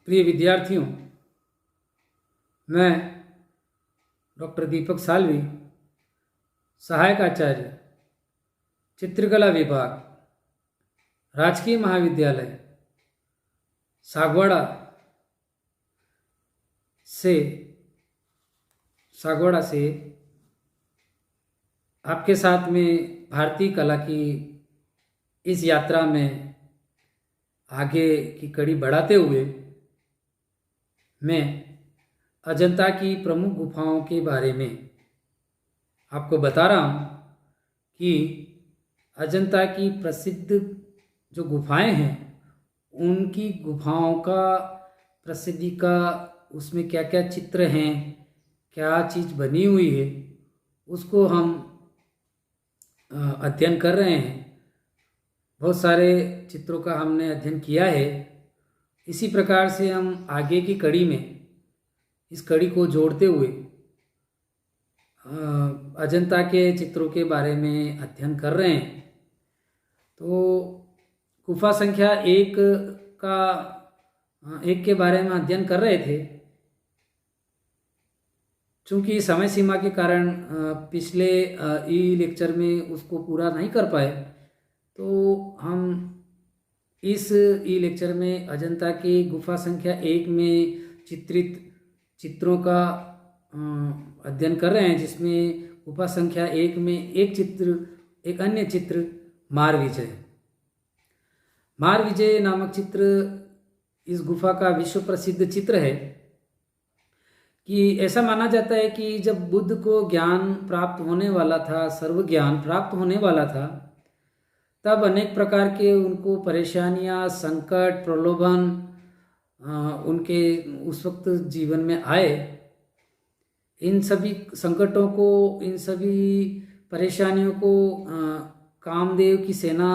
प्रिय विद्यार्थियों, मैं डॉक्टर दीपक सालवी, सहायक आचार्य, चित्रकला विभाग, राजकीय महाविद्यालय सागवाड़ा से आपके साथ में भारतीय कला की इस यात्रा में आगे की कड़ी बढ़ाते हुए मैं अजंता की प्रमुख गुफाओं के बारे में आपको बता रहा हूँ कि अजंता की प्रसिद्ध जो गुफाएं हैं उनकी गुफाओं का प्रसिद्धि का उसमें क्या क्या चित्र हैं, क्या चीज़ बनी हुई है, उसको हम अध्ययन कर रहे हैं। बहुत सारे चित्रों का हमने अध्ययन किया है। इसी प्रकार से हम आगे की कड़ी में इस कड़ी को जोड़ते हुए अजंता के चित्रों के बारे में अध्ययन कर रहे हैं। तो गुफा संख्या एक के बारे में अध्ययन कर रहे थे। चूँकि समय सीमा के कारण पिछले ई लेक्चर में उसको पूरा नहीं कर पाए, तो हम इस ई लेक्चर में अजंता की गुफा संख्या 1 में चित्रित चित्रों का अध्ययन कर रहे हैं, जिसमें गुफा संख्या 1 में एक अन्य चित्र मार विजय नामक चित्र इस गुफा का विश्व प्रसिद्ध चित्र है। कि ऐसा माना जाता है कि जब बुद्ध को ज्ञान प्राप्त होने वाला था, सर्व ज्ञान प्राप्त होने वाला था, तब अनेक प्रकार के उनको परेशानियां, संकट, प्रलोभन उनके उस वक्त जीवन में आए। इन सभी संकटों को, इन सभी परेशानियों को कामदेव की सेना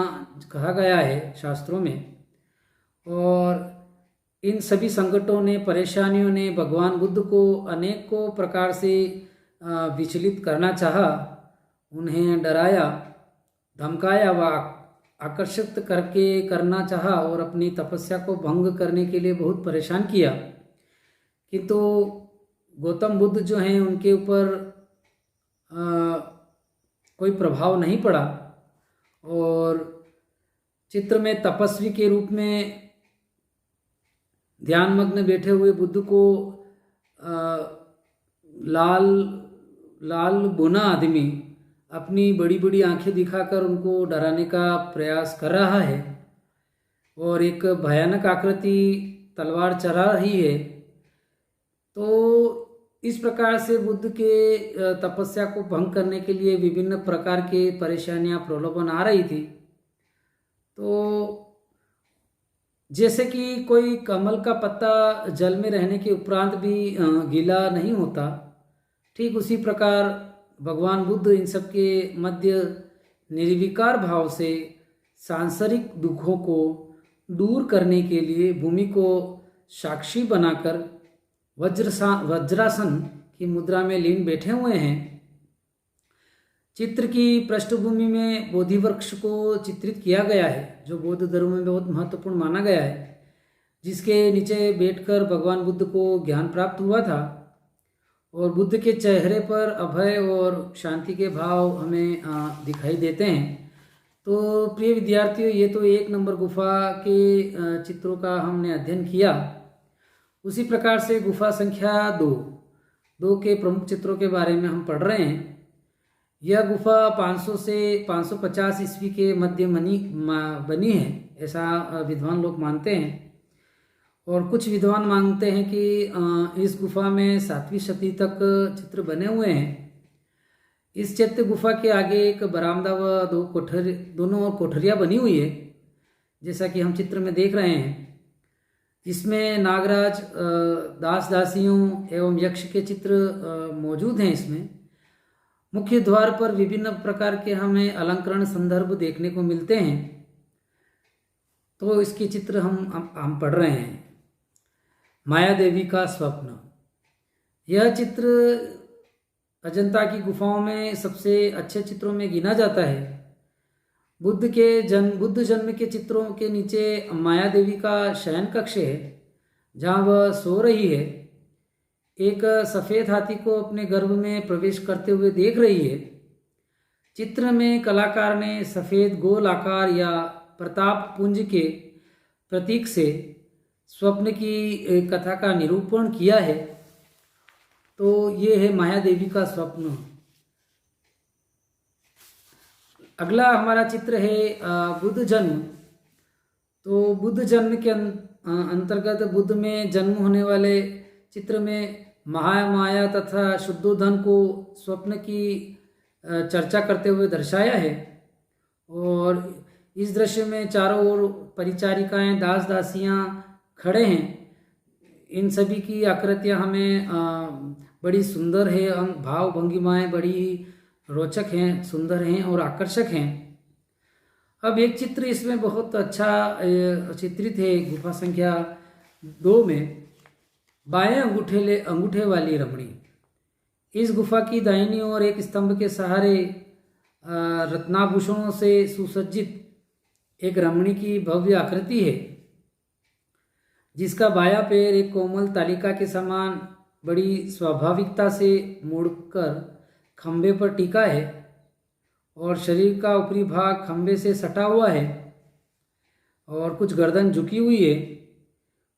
कहा गया है शास्त्रों में। और इन सभी संकटों ने, परेशानियों ने भगवान बुद्ध को अनेकों प्रकार से विचलित करना चाहा, उन्हें डराया, धमकाया व आकर्षित करना चाहा और अपनी तपस्या को भंग करने के लिए बहुत परेशान किया। किंतु गौतम बुद्ध जो हैं उनके ऊपर कोई प्रभाव नहीं पड़ा और चित्र में तपस्वी के रूप में ध्यानमग्न बैठे हुए बुद्ध को लाल बुना आदमी अपनी बड़ी बड़ी आंखें दिखाकर उनको डराने का प्रयास कर रहा है और एक भयानक आकृति तलवार चला रही है। तो इस प्रकार से बुद्ध के तपस्या को भंग करने के लिए विभिन्न प्रकार के परेशानियां, प्रलोभन आ रही थी। तो जैसे कि कोई कमल का पत्ता जल में रहने के उपरांत भी गीला नहीं होता, ठीक उसी प्रकार भगवान बुद्ध इन सब के मध्य निर्विकार भाव से सांसारिक दुखों को दूर करने के लिए भूमि को साक्षी बनाकर वज्रासन की मुद्रा में लीन बैठे हुए हैं। चित्र की पृष्ठभूमि में बोधि वृक्ष को चित्रित किया गया है, जो बौद्ध धर्म में बहुत महत्वपूर्ण माना गया है, जिसके नीचे बैठकर भगवान बुद्ध को ज्ञान प्राप्त हुआ था। और बुद्ध के चेहरे पर अभय और शांति के भाव हमें दिखाई देते हैं। तो प्रिय विद्यार्थियों, ये तो 1 नंबर गुफा के चित्रों का हमने अध्ययन किया। उसी प्रकार से गुफा संख्या 2 के प्रमुख चित्रों के बारे में हम पढ़ रहे हैं। यह गुफा 500 से 550 ईस्वी के मध्य बनी है, ऐसा विद्वान लोग मानते हैं। और कुछ विद्वान मानते हैं कि इस गुफा में 7वीं शती तक चित्र बने हुए हैं। इस चैत्य गुफा के आगे एक बरामदा व दोनों ओर कोठरियाँ बनी हुई है, जैसा कि हम चित्र में देख रहे हैं। इसमें नागराज, दास दासियों एवं यक्ष के चित्र मौजूद हैं। इसमें मुख्य द्वार पर विभिन्न प्रकार के हमें अलंकरण संदर्भ देखने को मिलते हैं। तो इसके चित्र हम पढ़ रहे हैं। माया देवी का स्वप्न, यह चित्र अजंता की गुफाओं में सबसे अच्छे चित्रों में गिना जाता है। बुद्ध जन्म के चित्रों के नीचे माया देवी का शयन कक्ष है, जहाँ वह सो रही है, एक सफ़ेद हाथी को अपने गर्भ में प्रवेश करते हुए देख रही है। चित्र में कलाकार ने सफ़ेद गोल आकार या प्रताप पुंज के प्रतीक से स्वप्न की कथा का निरूपण किया है। तो ये है माया देवी का स्वप्न। अगला हमारा चित्र है बुद्ध जन्म। तो बुद्ध जन्म के अंतर्गत बुद्ध में जन्म होने वाले चित्र में महामाया तथा शुद्धोधन को स्वप्न की चर्चा करते हुए दर्शाया है। और इस दृश्य में चारों ओर परिचारिकाएं, दास दासियां खड़े हैं। इन सभी की आकृतियां हमें बड़ी सुंदर है, भाव भंगिमाएं बड़ी रोचक हैं, सुंदर हैं और आकर्षक हैं। अब एक चित्र इसमें बहुत अच्छा चित्रित है, गुफा संख्या 2 में बाएं अंगूठे वाली रमणी। इस गुफा की दाहिनी ओर एक स्तंभ के सहारे रत्नाभूषणों से सुसज्जित एक रमणी की भव्य आकृति है, जिसका बायां पैर एक कोमल तालिका के समान बड़ी स्वाभाविकता से मुड़कर खंभे पर टिका है और शरीर का ऊपरी भाग खंभे से सटा हुआ है और कुछ गर्दन झुकी हुई है।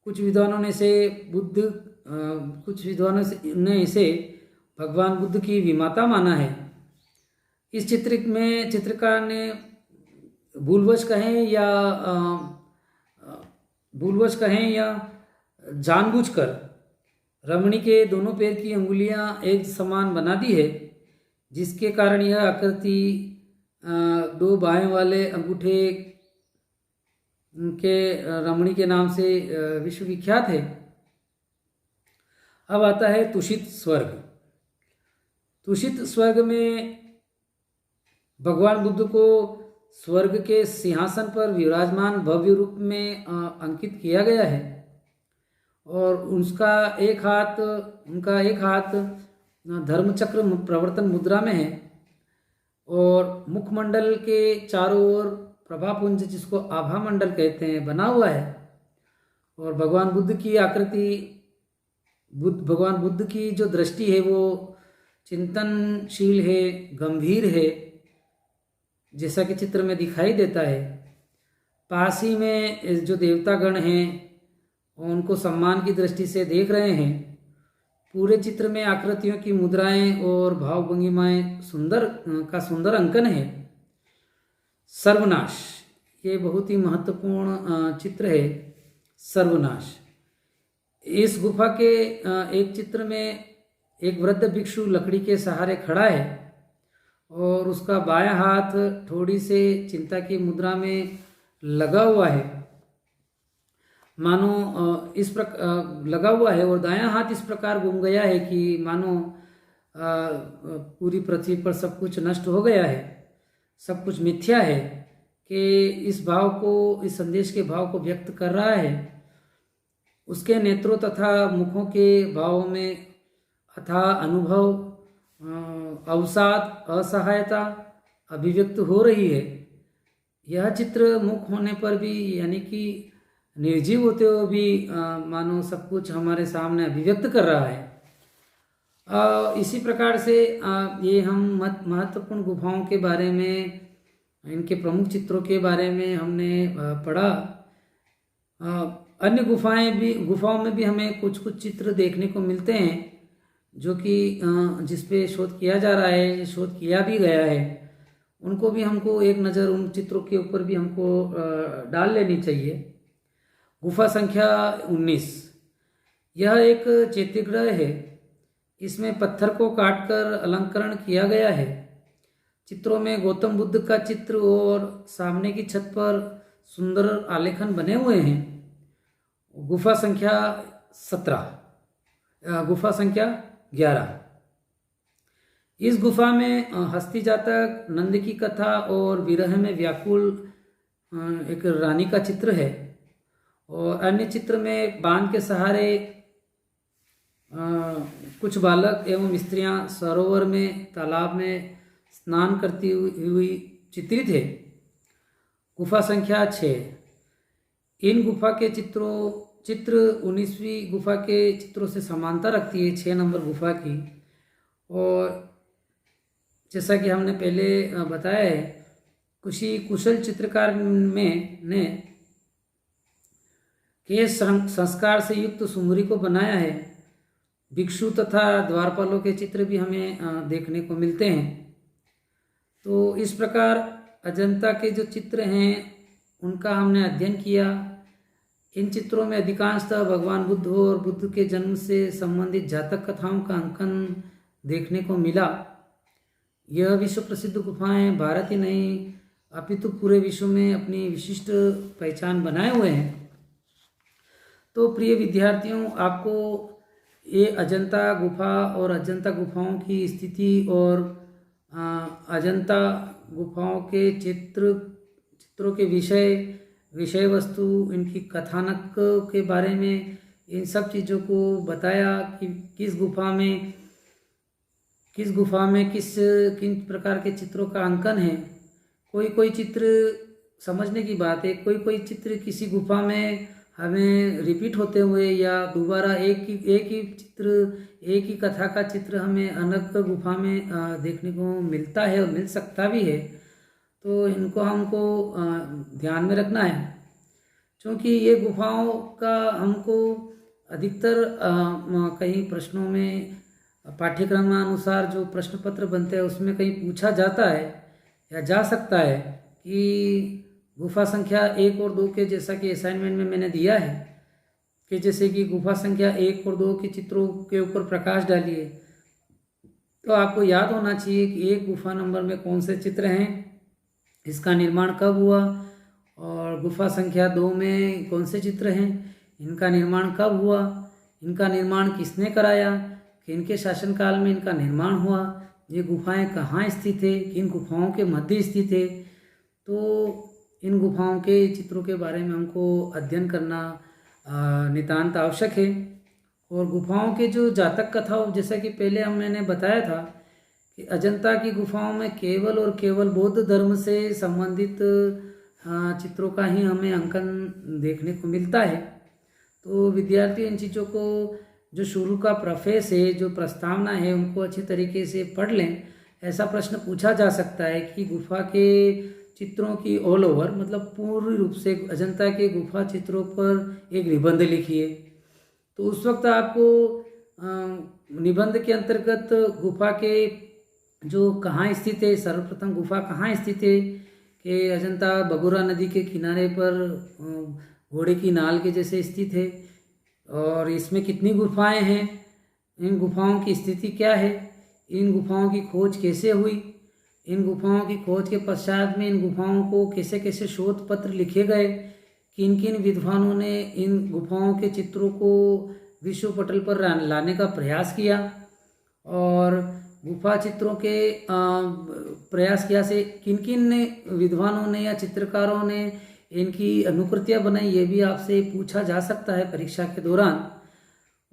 कुछ विद्वानों ने इसे भगवान बुद्ध की विमाता माना है। इस चित्र में चित्रकार ने भूलवश कहें या जानबूझकर रमणी के दोनों पैर की अंगुलियां एक समान बना दी है, जिसके कारण यह आकृति 2 बाएं वाले अंगूठे के रमणी के नाम से विश्वविख्यात है। अब आता है तुषित स्वर्ग। तुषित स्वर्ग में भगवान बुद्ध को स्वर्ग के सिंहासन पर विराजमान भव्य रूप में अंकित किया गया है और उनका एक हाथ धर्मचक्र प्रवर्तन मुद्रा में है और मुखमंडल के चारों ओर प्रभापुंज, जिसको आभा मंडल कहते हैं, बना हुआ है। और भगवान बुद्ध की जो दृष्टि है वो चिंतनशील है, गंभीर है, जैसा कि चित्र में दिखाई देता है। पास ही में जो देवतागण हैं उनको सम्मान की दृष्टि से देख रहे हैं। पूरे चित्र में आकृतियों की मुद्राएं और भाव भंगिमाएं सुंदर अंकन है। सर्वनाश, ये बहुत ही महत्वपूर्ण चित्र है। सर्वनाश, इस गुफा के एक चित्र में एक वृद्ध भिक्षु लकड़ी के सहारे खड़ा है और उसका बायां हाथ थोड़ी से चिंता की मुद्रा में लगा हुआ है, मानो इस प्रकार लगा हुआ है, और दायां हाथ इस प्रकार घूम गया है कि मानो पूरी पृथ्वी पर सब कुछ नष्ट हो गया है, सब कुछ मिथ्या है, कि इस संदेश के भाव को व्यक्त कर रहा है। उसके नेत्रों तथा मुखों के भावों में अथाह अनुभव, अवसाद, असहायता अभिव्यक्त हो रही है। यह चित्र मुख होने पर भी, यानी कि निर्जीव होते हुए भी मानो सब कुछ हमारे सामने अभिव्यक्त कर रहा है। इसी प्रकार से ये हम महत्वपूर्ण गुफाओं के बारे में, इनके प्रमुख चित्रों के बारे में हमने पढ़ा। अन्य गुफाओं में भी हमें कुछ चित्र देखने को मिलते हैं जो कि जिस पे शोध किया जा रहा है, शोध किया भी गया है। उनको भी हमको एक नज़र उन चित्रों के ऊपर भी हमको डाल लेनी चाहिए। गुफा संख्या 19, यह एक चैत्यगृह है। इसमें पत्थर को काटकर अलंकरण किया गया है। चित्रों में गौतम बुद्ध का चित्र और सामने की छत पर सुंदर आलेखन बने हुए हैं। गुफा संख्या 11, इस गुफा में हस्ती जातक, नंद की कथा और विरह में व्याकुल एक रानी का चित्र है। और अन्य चित्र में बांध के सहारे कुछ बालक एवं स्त्रियां सरोवर में, तालाब में स्नान करती हुई चित्रित है। गुफा संख्या 6, इन गुफा के चित्र 19वीं गुफा के चित्रों से समानता रखती है, 6 नंबर गुफा की। और जैसा कि हमने पहले बताया है, किसी कुशल चित्रकार में ने केश संस्कार से युक्त सुंदरी को बनाया है। भिक्षु तथा द्वारपालों के चित्र भी हमें देखने को मिलते हैं। तो इस प्रकार अजंता के जो चित्र हैं उनका हमने अध्ययन किया। इन चित्रों में अधिकांशतः भगवान बुद्ध और बुद्ध के जन्म से संबंधित जातक कथाओं का अंकन देखने को मिला। यह विश्व प्रसिद्ध गुफाएं भारत ही नहीं अपितु पूरे विश्व में अपनी विशिष्ट पहचान बनाए हुए हैं। तो प्रिय विद्यार्थियों, आपको ये अजंता गुफा और अजंता गुफाओं की स्थिति और अजंता गुफाओं के चित्रों के विषय वस्तु, इनकी कथानक के बारे में, इन सब चीज़ों को बताया कि किस गुफा में किन प्रकार के चित्रों का अंकन है। कोई चित्र समझने की बात है, कोई चित्र किसी गुफा में हमें रिपीट होते हुए या दोबारा एक ही चित्र, एक ही कथा का चित्र हमें अलग गुफा में देखने को मिलता है और मिल सकता भी है। तो इनको हमको ध्यान में रखना है, क्योंकि ये गुफाओं का हमको अधिकतर कई प्रश्नों में पाठ्यक्रम अनुसार जो प्रश्न पत्र बनते हैं उसमें कहीं पूछा जाता है या जा सकता है कि गुफा संख्या 1 और 2 के, जैसा कि असाइनमेंट में मैंने दिया है कि जैसे कि गुफा संख्या 1 और 2 के चित्रों के ऊपर प्रकाश डालिए। तो आपको याद होना चाहिए कि एक गुफा नंबर में कौन से चित्र हैं, इसका निर्माण कब हुआ, और गुफा संख्या 2 में कौन से चित्र हैं, इनका निर्माण कब हुआ, इनका निर्माण किसने कराया, किनके शासनकाल में इनका निर्माण हुआ, ये गुफाएं कहाँ स्थित है, किन गुफाओं के मध्य स्थित है। तो इन गुफाओं के चित्रों के बारे में हमको अध्ययन करना नितांत आवश्यक है। और गुफाओं के जो जातक कथाओं, जैसा कि पहले मैंने बताया था कि अजंता की गुफाओं में केवल और केवल बौद्ध धर्म से संबंधित चित्रों का ही हमें अंकन देखने को मिलता है। तो विद्यार्थी इन चीज़ों को, जो शुरू का प्रेफेस है, जो प्रस्तावना है, उनको अच्छे तरीके से पढ़ लें। ऐसा प्रश्न पूछा जा सकता है कि गुफा के चित्रों की ऑल ओवर, मतलब पूर्ण रूप से अजंता के गुफा चित्रों पर एक निबंध लिखिए। तो उस वक्त आपको निबंध के अंतर्गत गुफा के जो कहाँ स्थित है, सर्वप्रथम गुफा कहाँ स्थित है कि अजंता बगुरा नदी के किनारे पर घोड़े की नाल के जैसे स्थित है, और इसमें कितनी गुफाएं हैं, इन गुफाओं की स्थिति क्या है, इन गुफाओं की खोज कैसे हुई, इन गुफाओं की खोज के पश्चात में इन गुफाओं को कैसे कैसे शोध पत्र लिखे गए, किन किन विद्वानों ने इन गुफाओं के चित्रों को विश्व पटल पर लाने का प्रयास किया, और गुफा चित्रों के प्रयास किया से किन किन विद्वानों ने या चित्रकारों ने इनकी अनुकृतियाँ बनाई, ये भी आपसे पूछा जा सकता है परीक्षा के दौरान।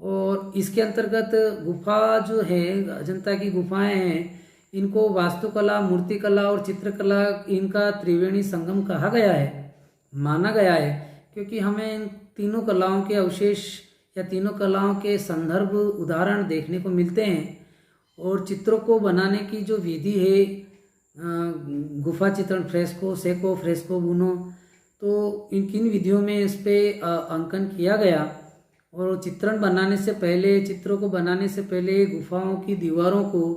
और इसके अंतर्गत गुफा जो है, अजंता की गुफाएं हैं, इनको वास्तुकला, मूर्तिकला और चित्रकला, इनका त्रिवेणी संगम कहा गया है, माना गया है, क्योंकि हमें इन तीनों कलाओं के अवशेष या तीनों कलाओं के संदर्भ उदाहरण देखने को मिलते हैं। और चित्रों को बनाने की जो विधि है, गुफा चित्रण, फ्रेस्को, सेको, फ्रेस्को, बुनो, तो इन किन विधियों में इस पर अंकन किया गया। और चित्रण बनाने से पहले, चित्रों को बनाने से पहले गुफाओं की दीवारों को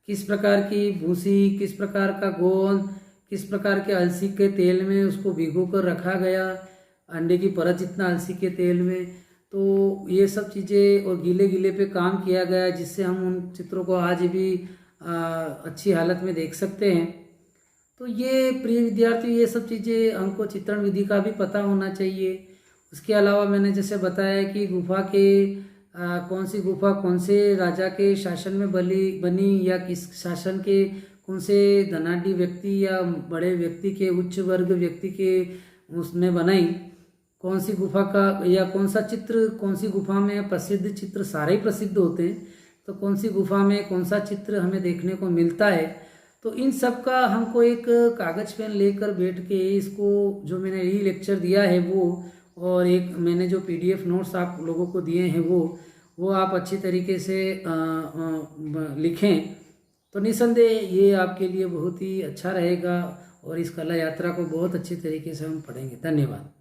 किस प्रकार की भूसी, किस प्रकार का गोंद, किस प्रकार के अलसी के तेल में उसको भिगो कर रखा गया, अंडे की परत जितना अलसी के तेल में। तो ये सब चीज़ें और गीले पे काम किया गया, जिससे हम उन चित्रों को आज भी अच्छी हालत में देख सकते हैं। तो ये प्रिय विद्यार्थी, ये सब चीज़ें हमको चित्रण विधि का भी पता होना चाहिए। उसके अलावा मैंने जैसे बताया कि गुफा के कौन सी गुफा कौन से राजा के शासन में बनी या किस शासन के कौन से धनाढ्य व्यक्ति या बड़े व्यक्ति के, उच्च वर्ग व्यक्ति के उसने बनाई, कौन सी गुफा का या कौन सा चित्र, कौन सी गुफा में प्रसिद्ध चित्र, सारे ही प्रसिद्ध होते हैं, तो कौन सी गुफा में कौन सा चित्र हमें देखने को मिलता है। तो इन सब का हमको एक कागज पेन लेकर बैठ के, इसको जो मैंने ये लेक्चर दिया है वो और एक मैंने जो PDF नोट्स आप लोगों को दिए हैं वो आप अच्छी तरीके से लिखें तो निसंदेह ये आपके लिए बहुत ही अच्छा रहेगा और इस कला यात्रा को बहुत अच्छी तरीके से हम पढ़ेंगे। धन्यवाद।